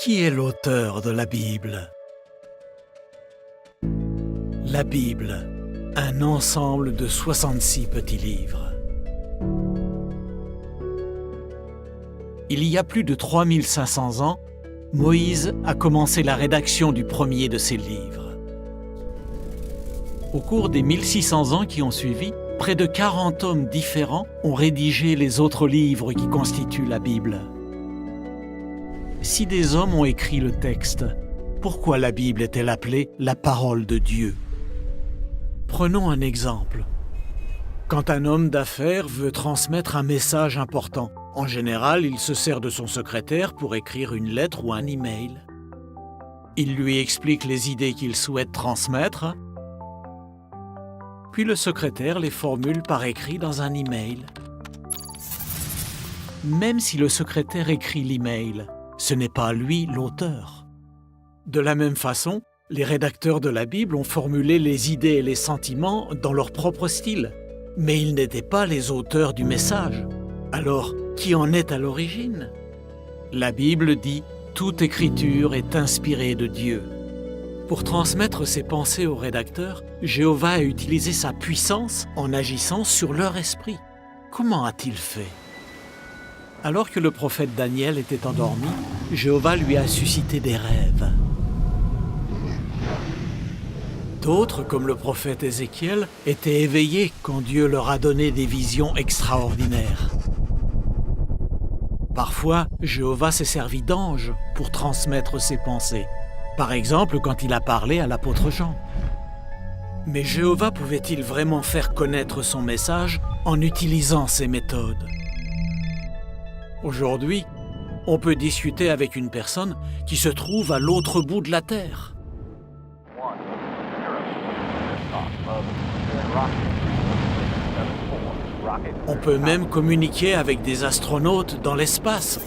Qui est l'auteur de la Bible? La Bible, un ensemble de 66 petits livres. Il y a plus de 3500 ans, Moïse a commencé la rédaction du premier de ces livres. Au cours des 1600 ans qui ont suivi, près de 40 hommes différents ont rédigé les autres livres qui constituent la Bible. Si des hommes ont écrit le texte, pourquoi la Bible est-elle appelée la parole de Dieu? Prenons un exemple. Quand un homme d'affaires veut transmettre un message important, en général, il se sert de son secrétaire pour écrire une lettre ou un email. Il lui explique les idées qu'il souhaite transmettre, puis le secrétaire les formule par écrit dans un email. Même si le secrétaire écrit l'email, ce n'est pas lui l'auteur. De la même façon, les rédacteurs de la Bible ont formulé les idées et les sentiments dans leur propre style, mais ils n'étaient pas les auteurs du message. Alors, qui en est à l'origine? La Bible dit « Toute écriture est inspirée de Dieu ». Pour transmettre ses pensées aux rédacteurs, Jéhovah a utilisé sa puissance en agissant sur leur esprit. Comment a-t-il fait? Alors que le prophète Daniel était endormi, Jéhovah lui a suscité des rêves. D'autres, comme le prophète Ézéchiel, étaient éveillés quand Dieu leur a donné des visions extraordinaires. Parfois, Jéhovah s'est servi d'anges pour transmettre ses pensées. Par exemple, quand il a parlé à l'apôtre Jean. Mais Jéhovah pouvait-il vraiment faire connaître son message en utilisant ces méthodes? Aujourd'hui, on peut discuter avec une personne qui se trouve à l'autre bout de la Terre. On peut même communiquer avec des astronautes dans l'espace.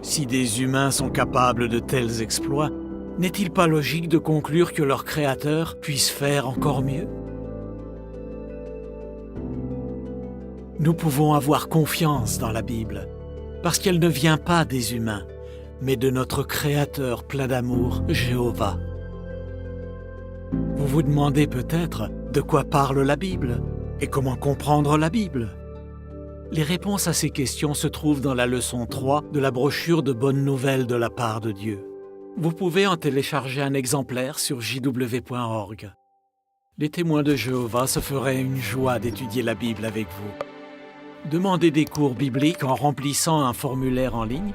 Si des humains sont capables de tels exploits, n'est-il pas logique de conclure que leur Créateur puisse faire encore mieux? Nous pouvons avoir confiance dans la Bible, parce qu'elle ne vient pas des humains, mais de notre Créateur plein d'amour, Jéhovah. Vous vous demandez peut-être de quoi parle la Bible et comment comprendre la Bible. Les réponses à ces questions se trouvent dans la leçon 3 de la brochure de Bonnes Nouvelles de la part de Dieu. Vous pouvez en télécharger un exemplaire sur jw.org. Les témoins de Jéhovah se feraient une joie d'étudier la Bible avec vous. Demandez des cours bibliques en remplissant un formulaire en ligne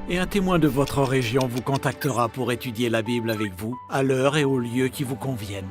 et un témoin de votre région vous contactera pour étudier la Bible avec vous à l'heure et au lieu qui vous conviennent.